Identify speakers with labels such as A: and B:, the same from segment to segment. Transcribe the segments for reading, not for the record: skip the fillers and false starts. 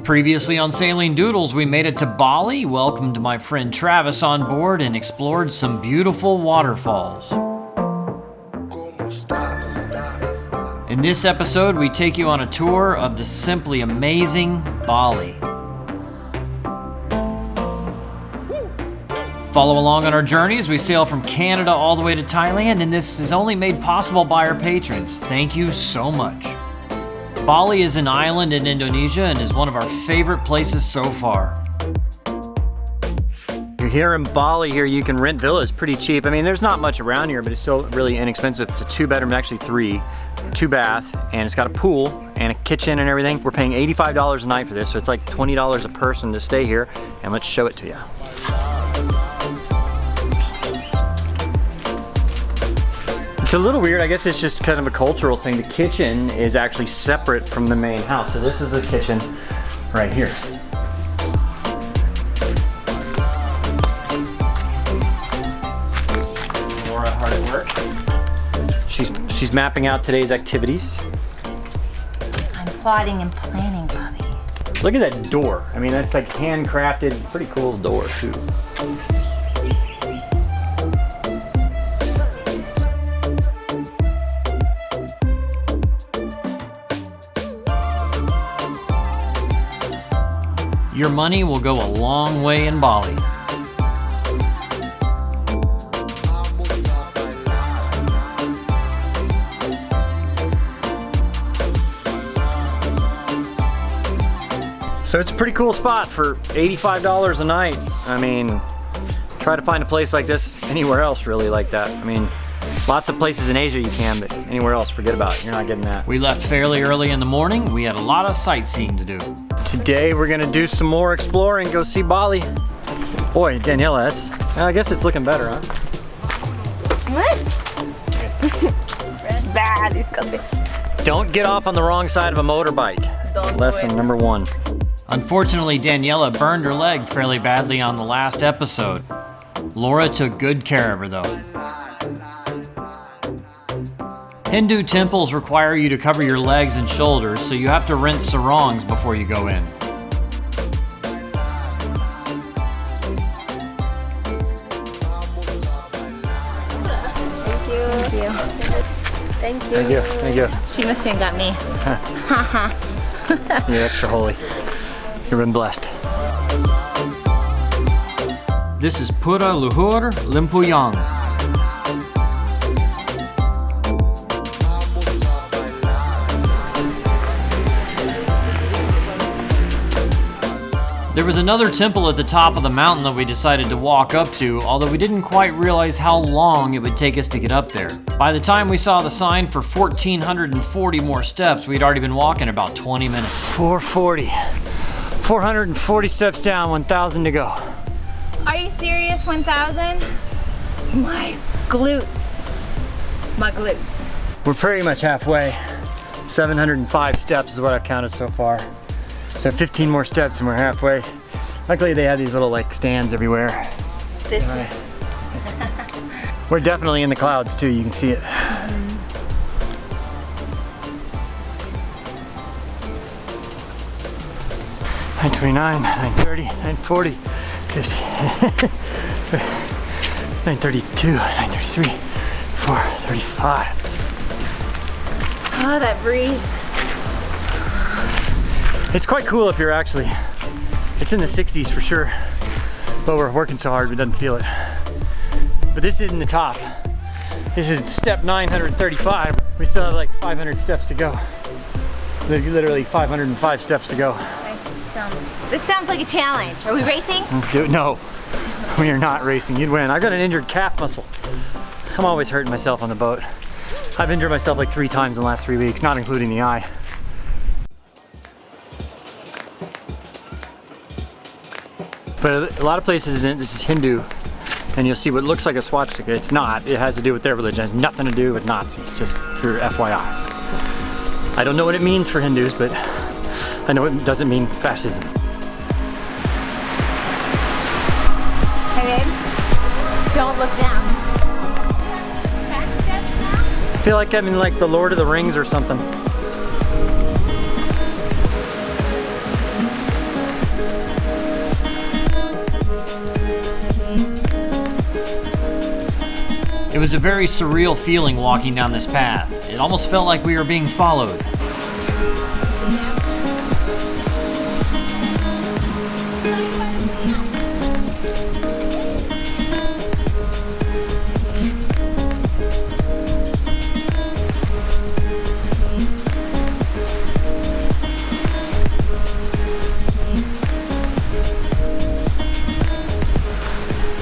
A: Previously on Sailing Doodles, we made it to Bali, welcomed my friend Travis on board, and explored some beautiful waterfalls. In this episode, we take you on a tour of the simply amazing Bali. Follow along on our journey as we sail from Canada all the way to Thailand, and this is only made possible by our patrons. Thank you so much. Bali is an island in Indonesia and is one of our favorite places so far. You're here in Bali here, you can rent villas pretty cheap. I mean, there's not much around here, but it's still really inexpensive. It's a 2-bedroom, actually 3, 2-bath, and it's got a pool and a kitchen and everything. We're paying $85 a night for this, so it's like $20 a person to stay here, and let's show it to you. It's a little weird, I guess it's just kind of a cultural thing. The kitchen is actually separate from the main house. So this is the kitchen right here. Laura hard at work. She's mapping out today's activities.
B: I'm plotting and planning, Bobby.
A: Look at that door. I mean, that's like handcrafted, pretty cool door too. Your money will go a long way in Bali. So it's a pretty cool spot for $85 a night. I mean, try to find a place like this anywhere else really like that. I mean, lots of places in Asia you can, but anywhere else, forget about it. You're not getting that. We left fairly early in the morning. We had a lot of sightseeing to do. Today we're gonna do some more exploring, go see Bali. Boy, Daniela, I guess it's looking better, huh?
B: What? Bad, disgusting.
A: Don't get off on the wrong side of a motorbike. Lesson number 1. Unfortunately, Daniela burned her leg fairly badly on the last episode. Laura took good care of her though. Hindu temples require you to cover your legs and shoulders, so you have to rent sarongs before you go in.
B: Thank you.
A: Thank you. Thank you.
B: She must have got me.
A: You're extra holy. You've been blessed. This is Pura Luhur Limpuyang. There was another temple at the top of the mountain that we decided to walk up to, although we didn't quite realize how long it would take us to get up there. By the time we saw the sign for 1,440 more steps, we'd already been walking about 20 minutes. 440. 440 steps down, 1,000 to go.
B: Are you serious? 1,000? My glutes. My glutes.
A: We're pretty much halfway. 705 steps is what I've counted so far. So 15 more steps and we're halfway. Luckily they have these little like stands everywhere.
B: This
A: We're definitely in the clouds too, you can see it. 929, 930, 940, 50, 932, 933, 435.
B: Oh, that breeze.
A: It's quite cool up here actually. It's in the 60s for sure, but we're working so hard we doesn't feel it. But this isn't the top. This is step 935. We still have like 500 steps to go. Literally 505 steps to go.
B: This sounds like a challenge. Are we racing?
A: Let's do it. No, we are not racing. You'd win. I got an injured calf muscle. I'm always hurting myself on the boat. I've injured myself like 3 times in the last 3 weeks, not including the eye. But a lot of places, this is Hindu, and you'll see what looks like a swastika. It's not. It has to do with their religion. It has nothing to do with Nazis, just for FYI. I don't know what it means for Hindus, but I know it doesn't mean fascism.
B: Hey babe, don't look down.
A: I feel like I'm in like the Lord of the Rings or something. It was a very surreal feeling walking down this path. It almost felt like we were being followed.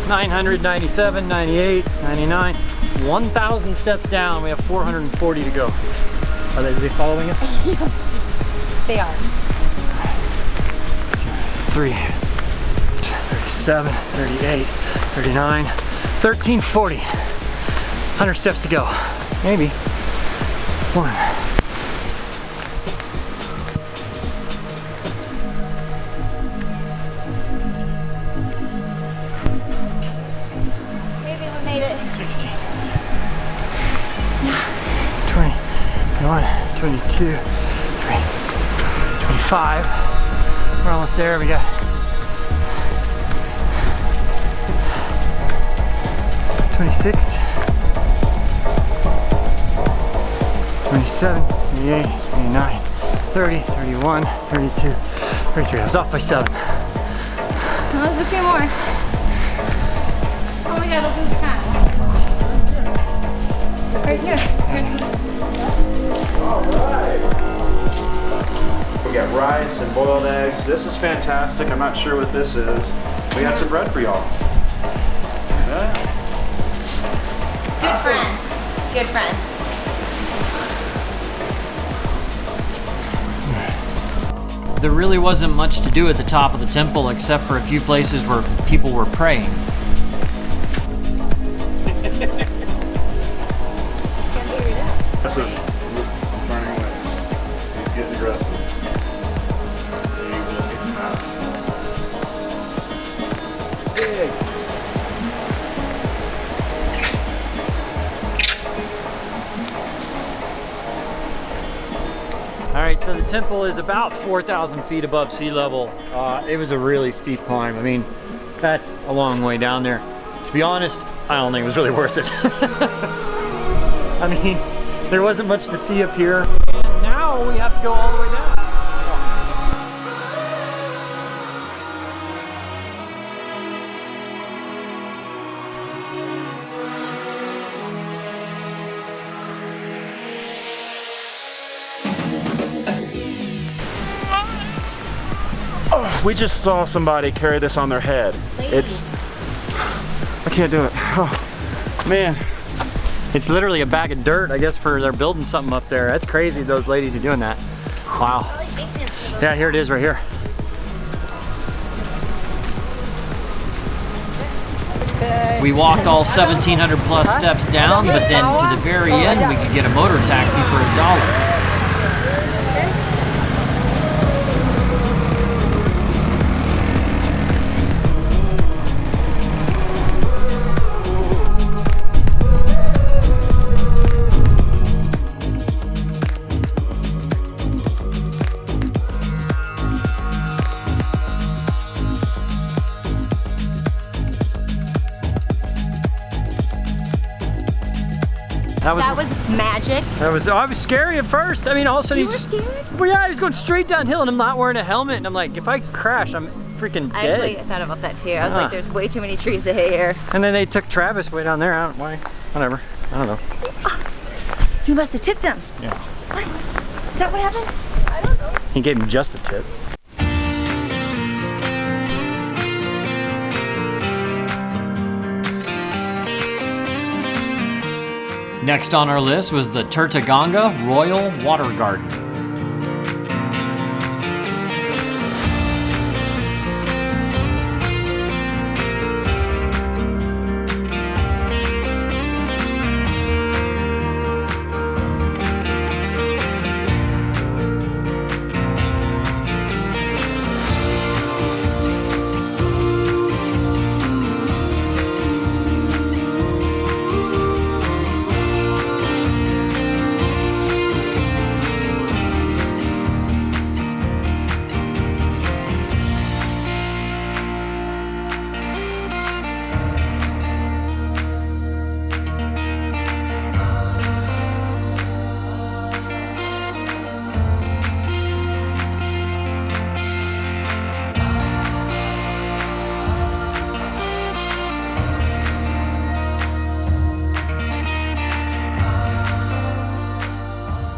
A: $997, 98, 99, 1,000 steps down. We have 440 to go. Are they following us?
B: They are.
A: 3, 37, 38, 39, 1340. 100 steps to go. Maybe. 1.
B: Maybe we made it.
A: 16, 20, 21, 22, 25. We're almost there. We got 26, 27, 28, 29, 30, 31, 32, 33. I was off by 7.
B: There's a few more. Oh my god, look at the time. Right here.
C: Alright. We got rice and boiled eggs. This is fantastic. I'm not sure what this is. We got some bread for y'all. Yeah.
B: Good friends. Good friends.
A: There really wasn't much to do at the top of the temple except for a few places where people were praying.
C: That's it. I'm turning away. He's getting aggressive. He will get smashed. Big.
A: All right, so the temple is about 4,000 feet above sea level. It was a really steep climb. I mean, that's a long way down there. To be honest, I don't think it was really worth it. I mean, there wasn't much to see up here, and now we have to go all the way down.
C: We just saw somebody carry this on their head. It's, I can't do it. Oh, man.
A: It's literally a bag of dirt, I guess, for they're building something up there. That's crazy, those ladies are doing that. Wow. Yeah, here it is right here. We walked all 1,700 plus steps down, but then to the very end, we could get a motor taxi for $1.
B: That was magic.
A: I was scary at first. I mean, all of a sudden
B: You were scared?
A: Well, yeah, he was going straight downhill, and I'm not wearing a helmet, and I'm like, if I crash, I'm freaking
B: I
A: dead.
B: actually thought about that too. I was like, there's way too many trees here.
A: And then they took Travis way down there. I don't why. Whatever. I don't know.
B: You must have tipped him.
A: Yeah.
B: What? Is that what happened? I don't know.
A: He gave him just a tip. Next on our list was the Turtaganga Royal Water Garden.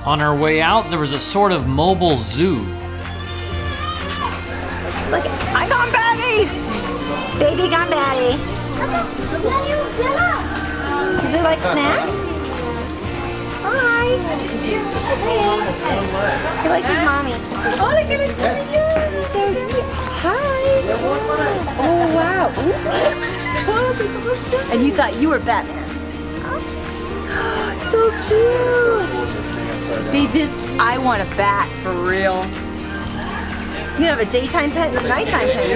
A: On our way out, there was a sort of mobile zoo.
B: Look, I got Batty! Baby got Batty. Is there like snacks? Hi. He likes his mommy. Oh, look at it. Hi. Oh, wow. And you thought you were Batman. So cute. Babe, this, I want a bat for real. You have a daytime pet and a nighttime pet.